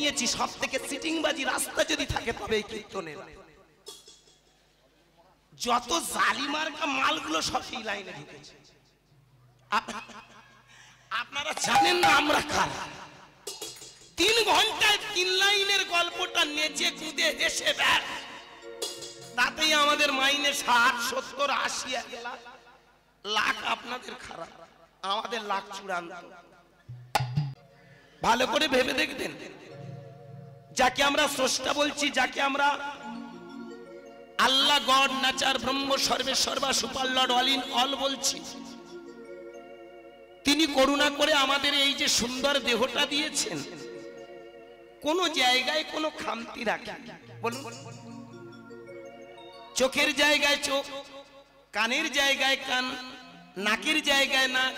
নিয়েছি সব থেকে সিটিংবাজি রাস্তা যদি থাকে তবে এই কীর্তনের যত জালিমার্কা মালগুলো সব এই লাইনে ঢুকেছে। আপনারা জানেন না আমরা কারা? 3 ঘন্টায় 3 লাইনের গল্পটা নেচে কুদে হেসে ব্যাস, তাতেই আমাদের মাইনে 60, 70, 80 লাখ। আপনাদের খারাপ, আমাদের লাখ চূড়ান্ত। ভালো করে ভেবে দেখবেন, যাকে আমরা স্রষ্টা বলছি, যাকে আমরা আল্লাহ, গড, নেচার, ব্রহ্ম, সর্বেসর্বা, super lord, all in all বলছি, তিনি করুণা করে আমাদের এই যে সুন্দর দেহটা দিয়েছেন, কোন জায়গায় কোনো খামতি রাখেন? বলুন। চোখের জায়গায় চোখ, কানের জায়গায় কান, নাকের জায়গায় নাক,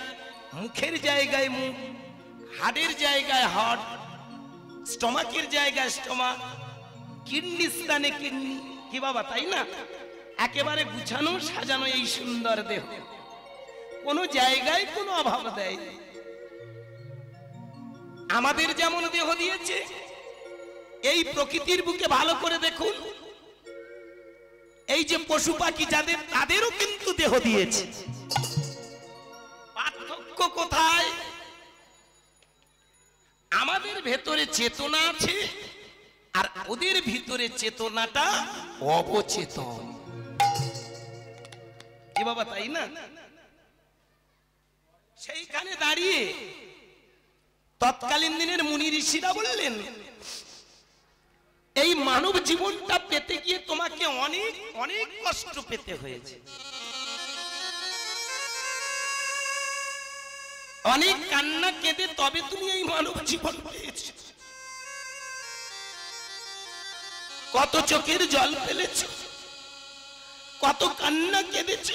মুখের জায়গায় মুখ, হাড়ের জায়গায় হাড়, স্টমাকের জায়গায় স্টমাক, কিডনি স্থানে কিডনি। কি বাবা, তাই না? একেবারে গুছানো সাজানো এই সুন্দর দেহ, কোন জায়গায় কোনো অভাব দেয়। আমাদের যেমন দেহ দিয়েছে, এই প্রকৃতির বুকে ভালো করে দেখুন, এই যে পশু পাখি যাদের, তাদেরও কিন্তু দেহ দিয়েছে। পার্থক্য কোথায়? আমাদের ভেতরে চেতনা আছে, আর ওদের ভিতরে চেতনাটা অবচেতন। কি বাবা, তাই না? সেইখানে দাঁড়িয়ে তৎকালীন দিনের মুনি ঋষিরা বললেন, এই মানব জীবনটা পেতে গিয়ে তোমাকে অনেক অনেক কষ্ট পেতে হয়েছে, অনেক কান্না কেঁদে তবে তুমি এই মানব জীবন পেয়েছো। কত চোখের জল ফেলেছ, কত কান্না কেঁদেছ,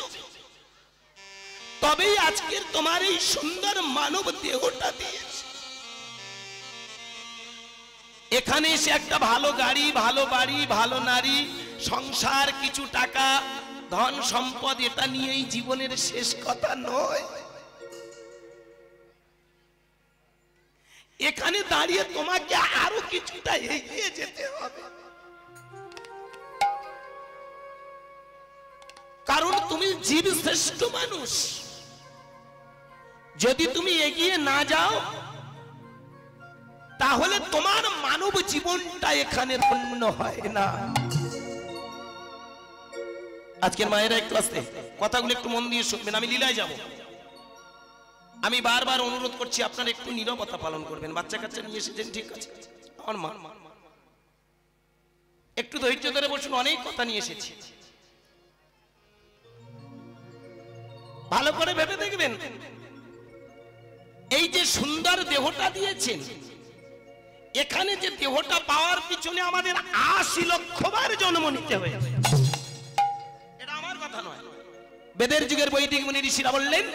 তবেই আজকের তোমার এই সুন্দর মানব দেহটা দিয়েছে। এখানে এসে একটা ভালো গাড়ি, ভালো বাড়ি, ভালো নারী, সংসার, কিছু টাকা, ধন সম্পদ, এটা নিয়েই জীবনের শেষ কথা নয়। এখানে দাঁড়িয়ে তোমাকে আরো কিছুটা এগিয়ে যেতে হবে, কারণ তুমি জীব শ্রেষ্ঠ মানুষ। যদি তুমি এগিয়ে না যাও, তাহলে তোমার মানব জীবনটা এখানে পূর্ণ হয় না। আজকের মায়েরা একটু আসতে কথাগুলো একটু মন দিয়ে শুনবেন, আমি লীলায় যাব। আমি বারবার অনুরোধ করছি, আপনারা একটু নীরবতা পালন করবেন। বাচ্চা কাচ্চা নিয়ে এসেছেন, ঠিক আছে, আমার মা, একটু ধৈর্য ধরে বসুন, অনেক কথা নিয়ে এসেছি। ভালো করে ভেবে দেখবেন, এই যে সুন্দর দেহটা দিয়েছেন, এখানে যে দেহটা পাওয়ার পিছনে আমাদের 80 লক্ষ বার জন্ম নিতে হয়েছে। এটা আমার কথা নয়, বেদের যুগের বৈদিক মুনি ঋষিরা বললেন,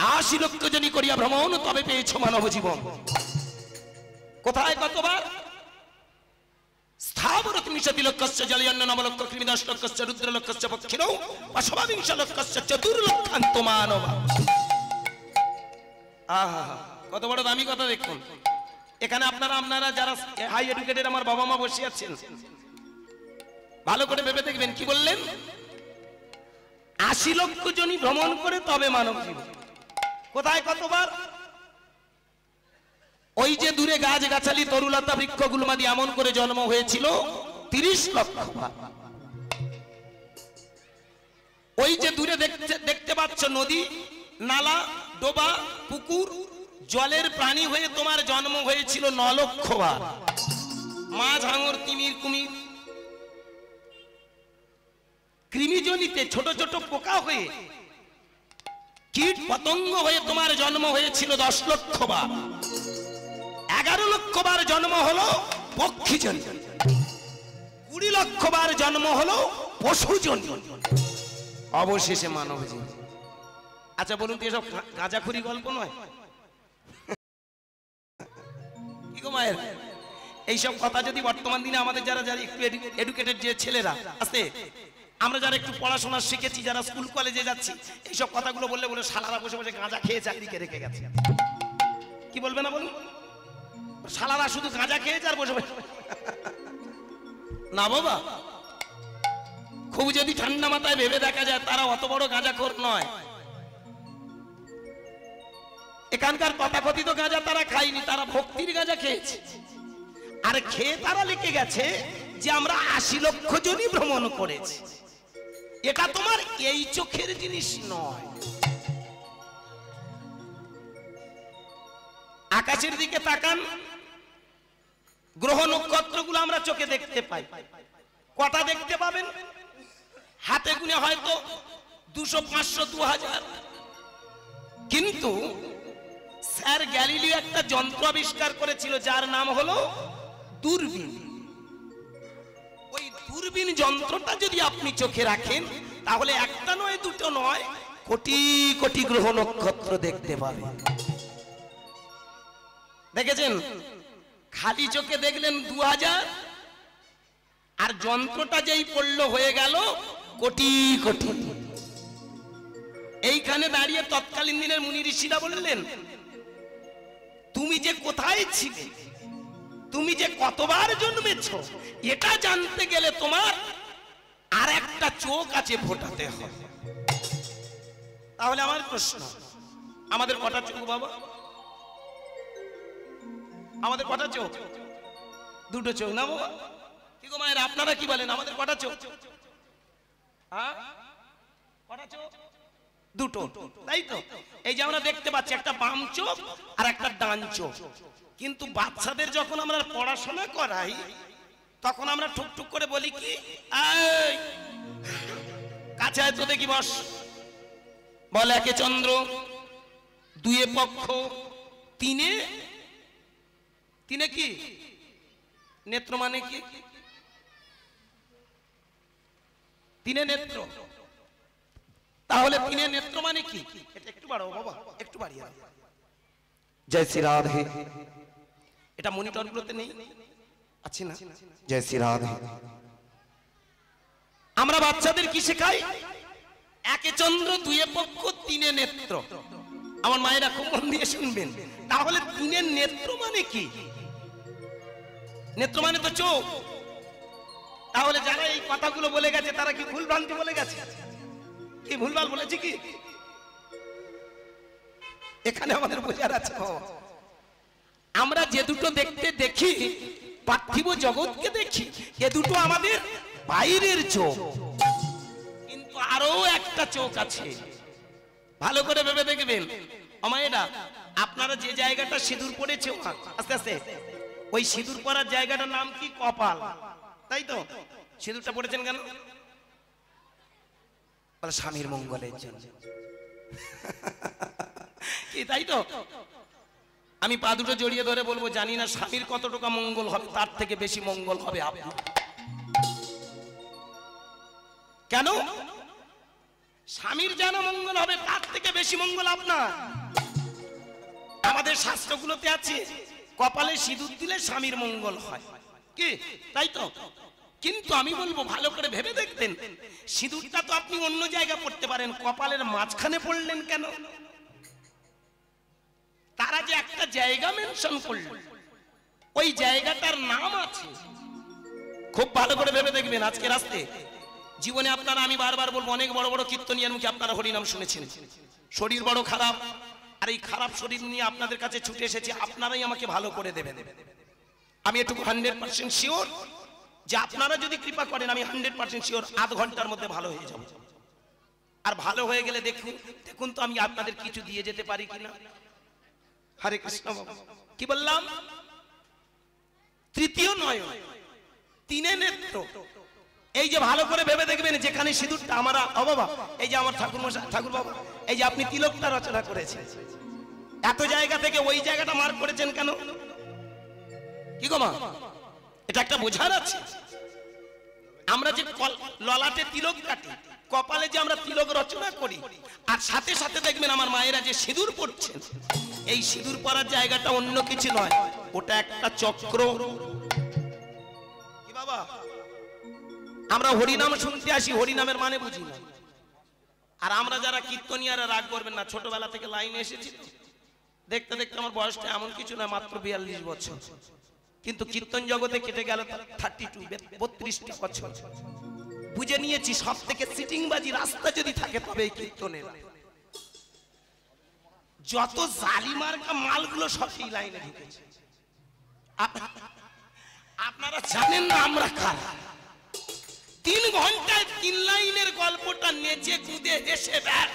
80 লক্ষ জনি করিয়া ভ্রমণ তবে পেয়েছ মানব জীবন। কোথায় কতবার? স্থাবরত মিশতি লক্ষস্য জলয়ন্ন নবলক্ষ কৃমিদশ লক্ষস্য রুদ্র লক্ষস্য পক্ষিণৌ অসবাবিংশ লক্ষস্য চতুর্লক্ষান্ত মানব। আহা, কত বড় দামি কথা দেখুন। এখানে আপনারা যারা হাই এডুকেটেড আমার বাবা মা বসে আছেন, ভালো করে ভেবে দেখবেন কি বললেন? 80 লক্ষ জনই ভ্রমণ করে তবে মানব জীবন। কোথায় কতবার? ওই যে দূরে গাছ গাছালি তরুলতা বৃক্ষ গুলমাদি এমন করে জন্ম হয়েছিল 30 লক্ষ বার। ওই যে দূরে দেখতে পাচ্ছ নদী, নালা, ডোবা, পুকুর, জলের প্রাণী হয়ে তোমার জন্ম হয়েছিল 9 লক্ষ বার। মাছ, হাঙর, তিমির, কুমির, কৃমিজনিতে ছোট ছোট পোকা হয়ে, কীট পতঙ্গ হয়ে তোমার জন্ম হয়েছিল 10 লক্ষ বার। 11 লক্ষ বার জন্ম হলো পক্ষীজন, 20 লক্ষ বার জন্ম হলো পশুজন, অবশেষে মানব জীবন। আচ্ছা বলুন তো, এসব গাঁজাখুরি গল্প নয়? কি গো মায়ের, এইসব কথা যদি বর্তমান দিনে আমাদের যারা একটু এডুকেটেড যে ছেলেরা আছে, আমরা যারা একটু পড়াশোনা শিখেছি, যারা স্কুল কলেজে যাচ্ছি, এইসব কথাগুলো বললে বলে শালারা বসে বসে গাঁজা খেয়ে চাকরিকে রেখে গেছে, কি বলবে না বলুন? শালারা শুধু গাঁজা খেয়েছে আর বসে বসে। না বাবা, খুব যদি ঠান্ডা মাথায় ভেবে দেখা যায় তারা অত বড় গাঁজাখোর নয়। এখানকার তথাকথিত গাঁজা তারা খায়নি, তারা ভক্তির গাঁজা খেয়েছে। আর খেয়ে তারা লিখে গেছে যে আমরা 80 লক্ষ জনই ভ্রমণ করেছি। এটা তোমার এই চোখের জিনিস নয়। আকাশের দিকে তাকান, গ্রহ নক্ষত্রগুলো আমরা চোখে দেখতে পাই। কটা দেখতে পাবেন? হাতে গুনে হয়তো 200, 500, 2000। কিন্তু স্যার গ্যালিলিও একটা যন্ত্র আবিষ্কার করেছিল যার নাম হলো দূরবীন। ওই দূরবীন যন্ত্রটা যদি আপনি চোখে রাখেন তাহলে একটা নয়, দুটো নয়, কোটি কোটি গ্রহ নক্ষত্র দেখতে পাবেন। দেখেছেন? খালি চোখে দেখলেন 2000, আর যন্ত্রটা যেই পড়লো হয়ে গেল কোটি কোটি। এইখানে দাঁড়িয়ে তৎকালীন দিনের মুনি ঋষিরা বললেন, তুমি যে কোথায় ছিলে, তুমি যে কতবার জন্মেছো, এটা জানতে গেলে তোমার আর একটা চোখ আছে ফোটাতে হবে। তাহলে আমার প্রশ্ন, আমাদের কটা চোখ বাবা? আমাদের কটা চোখ? দুটো চোখ না বাবা? কি গো মায়ের, আপনারা কি বলেন, আমাদের কটা চোখ? হ্যাঁ, কটা চোখ? দুটো, তাই তো? এই যে আমরা দেখতে পাচ্ছি একটা বাম চোখ আর একটা ডান চোখ। কিন্তু বাচ্চাদের যখন আমরা পড়াশোনা করাই তখন আমরা টুকটুক করে বলি কি, এই কাছে আয় তো দেখি, বস। বল, একে চন্দ্র, দুয়ে পক্ষ, তিনে কি নেত্র, মানে কি? তিনে নেত্র। তাহলে তিনে নেত্র মানে কি? এটা একটু বাড়াও বাবা, একটু বাড়িয়ে দাও। জয় শ্রী রাধে। এটা মনিটরগুলোতে নেই, আছে না? জয় শ্রী রাধে। আমরা বাচ্চাদের কি শেখাই? একে চন্দ্র, দুয়ে পক্ষ, তিনে নেত্র। আমার মায়েরা খুব মন দিয়ে শুনবেন। তাহলে তিনে নেত্র মানে কি? নেত্র মানে তো চোখ। তাহলে যারা এই কথাগুলো বলে গেছে তারা কি ভুল ভ্রান্তি বলে গেছে? কি ভুলভাল বলেছি কি? এখানে আমাদের বোঝার আছে, আমরা যে দুটো দেখতে দেখি, পার্থিব জগৎকে দেখি, এ দুটো আমাদের বাইরের চোখ। কিন্তু আরো একটা চোখ আছে, ভালো করে ভেবে দেখবেন। আমায়েরা, আপনারা যে জায়গাটা সিঁদুর পড়েছে, আস্তে আস্তে, ওই সিঁদুর পরার জায়গাটার নাম কি? কপাল, তাই তো? সিঁদুরটা পড়েছেন কেন? স্বামীর মঙ্গলের জন্য। কি তাই তো? আমি পা দুটো জড়িয়ে ধরে বলবো, জানি না স্বামীর কত টাকা মঙ্গল হবে, তার থেকে বেশি মঙ্গল হবে আপনার। কেন? স্বামীর যেন মঙ্গল হবে, তার থেকে বেশি মঙ্গল আপনার। আমাদের শাস্ত্রগুলোতে আছে কপালে সিঁদুর দিলে স্বামীর মঙ্গল হয়, কি তাই তো? কিন্তু আমি বলবো ভালো করে ভেবে দেখতেন, সিঁদুরটা তো আপনি অন্য জায়গায় পড়তে পারেন, কপালের মাঝখানে পড়লেন কেন? তারা যে একটা জায়গা মেনশন করলেন, ওই জায়গাটার নাম আছে। খুব ভালো করে ভেবে দেখবেন। আজকে রাস্তায় জীবনে আপনারা, আমি বারবার বলবো, অনেক বড় বড় কীর্তনিয়ার মুখে আপনারা হরিনাম শুনেছেন। শরীর বড় খারাপ, আর এই খারাপ শরীর নিয়ে আপনাদের কাছে ছুটে এসেছি, আপনারাই আমাকে ভালো করে দেবেন। আমি একটু 100% শিওর যে আপনারা যদি কৃপা করেন, আমি 100% শিওর আধ ঘন্টার মধ্যে ভালো হয়ে যাব। আর ভালো হয়ে গেলে দেখুন তো আমি আপনাদের কিছু দিয়ে যেতে পারি কিনা। হরে কৃষ্ণ। কি বললাম? তৃতীয় নয়, তিনে নেত্র। এই যে ভালো করে ভেবে দেখবেন, যেখানে সিঁদুরটা আমরা, ও বাবা, এই যে আমার ঠাকুর বাবা, এই যে আপনি তিলকটা রচনা করেছেন, এত জায়গা থেকে ওই জায়গাটা মার্ক করেছেন কেন? কি গো মা, এটা একটা বোঝার আছে। আমরা যে ললাটে তিলক কাটি, কপালে যে আমরা তিলক রচনা করি, আর সাথে সাথে দেখবেন আমার মায়েরা যে সিঁদুর পড়ছেন, এই সিঁদুর পরার জায়গাটা অন্য কিছু নয়, ওটা একটা চক্র। কি বাবা, আমরা হরিনাম শুনতে আসি, হরিনামের মানে বুঝি না। আর আমরা যারা কীর্তনিয়ারা, রাগ করবেন না, ছোটবেলা থেকে লাইনে এসেছি, দেখতে দেখতে আমার বয়সটা এমন কিছু না, মাত্র 42 বছর, কিন্তু কীর্তন জগতে কেটে গেল 32 বছর। বুঝে নিয়েছি সব থেকে সিটিংবাজি রাস্তা যদি থাকে তবে এই কীর্তনের। যত জালিমার্কা মালগুলো সব এই লাইনে ঢুকেছে। আপনারা জানেন না আমরা কারা? 3 ঘন্টায় 3 লাইনের গল্পটা নেচে কুদে হেসে ব্যাস,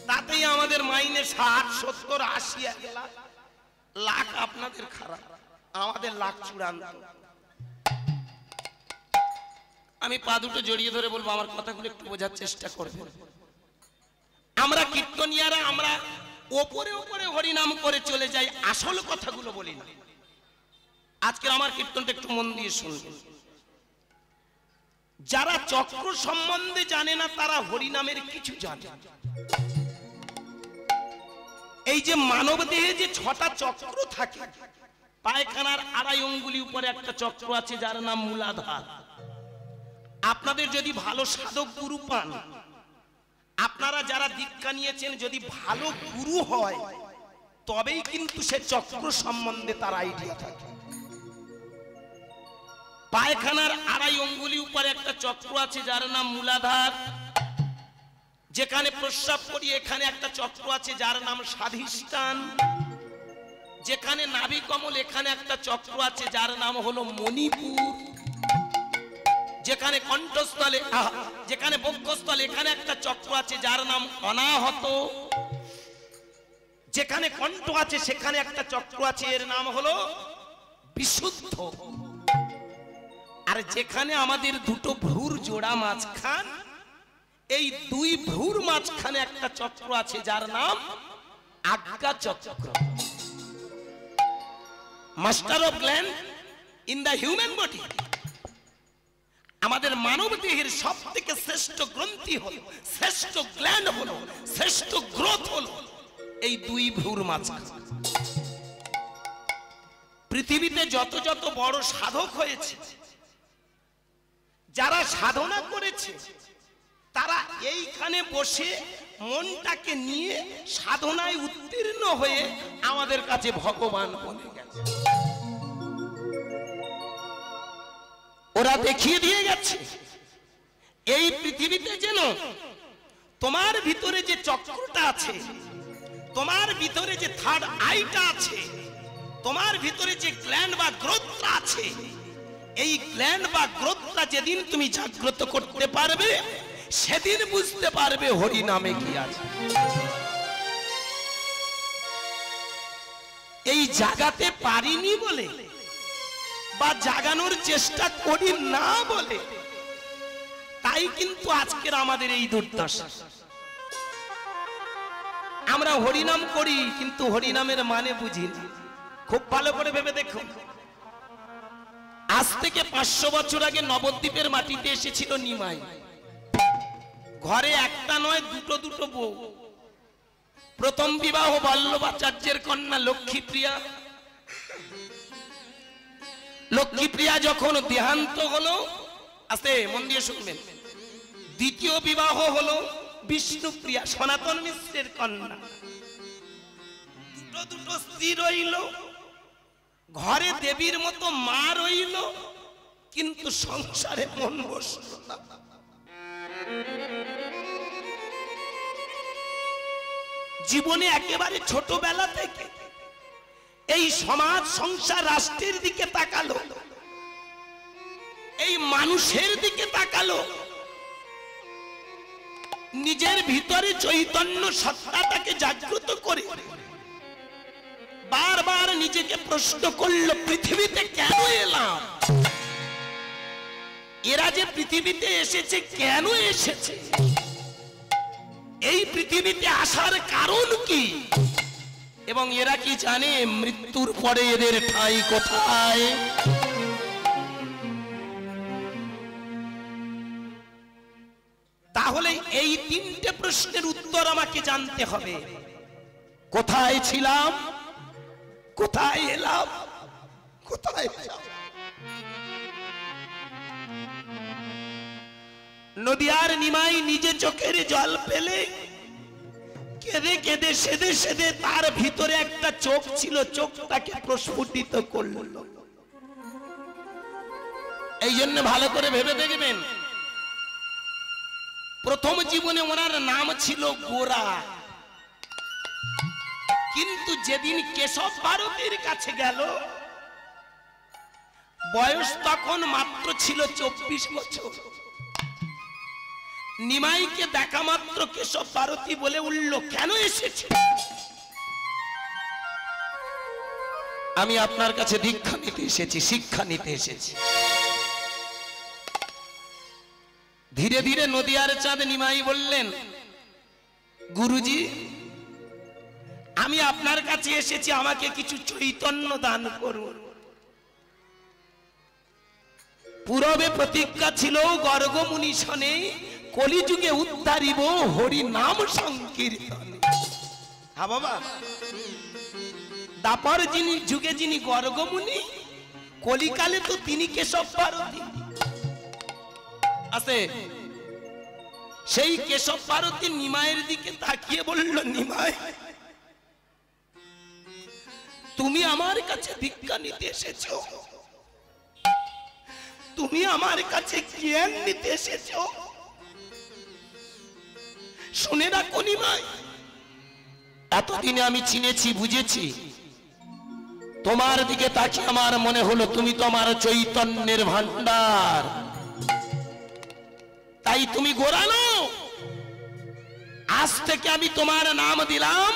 তাতেই আমাদের মাইনে 60, 70, 80 লাখ। আপনাদের খারাপ, আমাদের লাখ চূড়ান্ত। আমি পা দুটো জড়িয়ে ধরে বলবো, আমার কথাগুলো একটু বোঝার চেষ্টা করবেন। আমরা কীর্তনিয়ারা আমরা ওপরে ওপরে হরিনাম করে চলে যাই, আসল কথাগুলো বলি না। আজকের আমার কীর্তনটা একটু মন দিয়ে শুনবেন। যারা চক্র সম্বন্ধে জানে না তারা হরিনামের কিছু জানে। এই যে মানব দেহে যে 6টা চক্র থাকে, পায়খানার 2.5 অঙ্গুলি উপরে একটা চক্র আছে যার নাম মূলাধার। আপনাদের যদি ভালো সাধক গুরু পান, আপনারা যারা দীক্ষা নিয়েছেন, যদি ভালো গুরু হয় তবেই কিন্তু সে চক্র সম্বন্ধে তার আইডিয়া থাকে। পায়খানার 2.5 অঙ্গুলি উপরে একটা চক্র আছে যার নাম মূলাধার। যেখানে প্রস্রাব করি এখানে একটা চক্র আছে যার নাম স্বাধিষ্ঠান। যেখানে নাভি কমল এখানে একটা চক্র আছে যার নাম হলো মণিপুর। যেখানে কণ্ঠস্থলে যেখানে বক্ষস্থলে এখানে একটা চক্র আছে যার নাম অনাহত। যেখানে কণ্ঠ আছে সেখানে একটা চক্র আছে এর নাম হলো বিশুদ্ধ। আর যেখানে আমাদের দুটো ভ্রুর জোড়া মাঝখান, এই 2 ভ্রুর মাঝখানে একটা চক্র আছে যার নাম Ajna chakra. Master of gland in the human body. আমাদের মানব দেহের সব থেকে শ্রেষ্ঠ গ্রন্থি হলো, শ্রেষ্ঠ গ্ল্যান্ড হলো, শ্রেষ্ঠ গ্রোথ হলো এই 2 ভ্রুর মাঝখানে। পৃথিবীতে যত যত বড় সাধক হয়েছে, যারা সাধনা করেছে, তারা এইখানে বসে মনটাকে নিয়ে সাধনায় উত্তীর্ণ হয়ে আমাদের কাছে ভগবান বলে গেছে। ওরা দেখিয়ে দিয়ে গেছে এই পৃথিবীতে যেন তোমার ভিতরে যে চক্রটা আছে, তোমার ভিতরে যে থার্ড আইটা আছে, তোমার ভিতরে যে গ্ল্যান্ড বা গ্রোথটা আছে, এই গ্ল্যান্ড বা গ্রোথটা যেদিন তুমি জাগ্রত করতে পারবে সেদিন বুঝতে পারবে হরি নামে কি আছে। এই জাগাতে পারিনি বলে বা জাগানোর চেষ্টা করি না বলে তাই কিন্তু আজকের আমাদের এই দুর্দশা। আমরা হরিনাম করি কিন্তু হরিনামের মানে বুঝি না। খুব ভালো করে ভেবে দেখুন, আজ থেকে 500 বছর আগে নবদ্বীপের মাটিতে এসেছিল নিমাই। ঘরে একটা নয় দুটো দুটো বউ। প্রথম বিবাহ বল্লভাচার্যের কন্যা লক্ষ্মীপ্রিয়া। লক্ষ্মীপ্রিয়া যখন দেহান্ত হলো, আস্তে মন দিয়ে শুনবেন, দ্বিতীয় বিবাহ হলো বিষ্ণুপ্রিয়া সনাতন মিশ্রের কন্যা। দুটো দুটো স্ত্রী রইল, ঘরে দেবীর মতো মা রইল, কিন্তু সংসারে মন বসল না। জীবনে একেবারে ছোটবেলা থেকে এই সমাজ সংসার রাষ্ট্রের দিকে তাকালো, এই মানুষের দিকে তাকালো, নিজের ভিতরে চৈতন্য সত্তাটাকে জাগ্রত করে বারবার নিজেকে প্রশ্ন করলো, পৃথিবীতে কেন এলাম? এরা যে পৃথিবীতে এসেছে কেন এসেছে? এই পৃথিবীতে আসার কারণ কি? এবং এরা কি জানে মৃত্যুর পরে এদের ঠাঁই কোথায়? তাহলে এই 3টে প্রশ্নের উত্তর আমাকে জানতে হবে। কোথায় ছিলাম, কোথায় এলাম, কোথায় যাব? নদিয়ার নিমাই নিজে চোখের জল পেলে কে কেঁদে কেঁদে সেদে সেদে তার ভিতরে একটা চোখ ছিল, চোখটাকে প্রস্ফুটিত করল। এই জন্য ভালো করে ভেবে দেখবেন, প্রথম জীবনে ওনার নাম ছিল গোরা, কিন্তু যেদিন কেশব ভারতীর কাছে গেল বয়স তখন মাত্র ছিল 24 বছর। নিমাইকে দেখা মাত্র কেশব ভারতী বলে উঠল, কেন এসেছে? আমি আপনার কাছে দীক্ষা নিতে এসেছি, শিক্ষা নিতে এসেছি। ধীরে ধীরে নদিয়ার চাঁদ নিমাই বললেন, গুরুজি আমি আপনার কাছে এসেছি, আমাকে কিছু চৈতন্য দান করুন। পূর্বে প্রতিজ্ঞা ছিল গর্গ মুনি শনে কলিযুগে উদ্ধারিব হরি নাম সংকীর্তনে। হ্যাঁ বাবা, দাপর যুগে যিনি গর্গ মুনি, কলিকালে তো তিনি কেশব ভারতী আছে। সেই কেশব ভারতী নিমাইয়ের দিকে তাকিয়ে বলল, নিমাই তুমি আমার কাছে ভিক্ষা নিতে এসেছো, তুমি আমার কাছে জ্ঞান নিতে এসেছো। শুনে রাখো নিমাই, এতদিনে আমি চিনেছি, বুঝেছি। তোমার দিকে তাকিয়ে আমার মনে হলো তুমি তো আমার চৈতন্যের ভান্ডার, তাই তুমি গোরানো। আজ থেকে আমি তোমার নাম দিলাম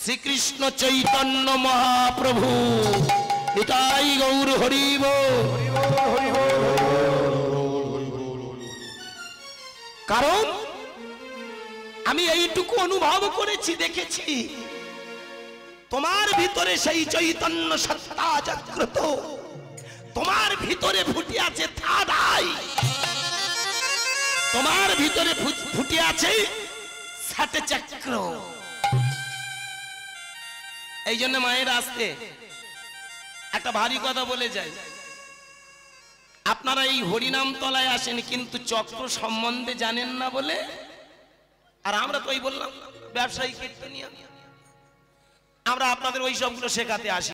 শ্রীকৃষ্ণ চৈতন্য মহাপ্রভু। এটাই গৌর হরিব। কারণ আমি এইটুকু অনুভব করেছি, দেখেছি তোমার ভিতরে সেই চৈতন্য সত্তা জাগ্রত, তোমার ভিতরে ফুটে আছে থাদাই, তোমার ভিতরে ফুটে আছে সাটে চক্র। এই জন্য মায়ের আসতে একটা ভারী কথা বলে যায়, আপনারা এই হরিনাম তলায় আসেন কিন্তু চক্র সম্বন্ধে জানেন না বলে। আর আমরা তো ওই বললাম ব্যবসায়ী কীর্তনিয়া, আমরা আপনাদের ওই সবগুলো শেখাতে আসি।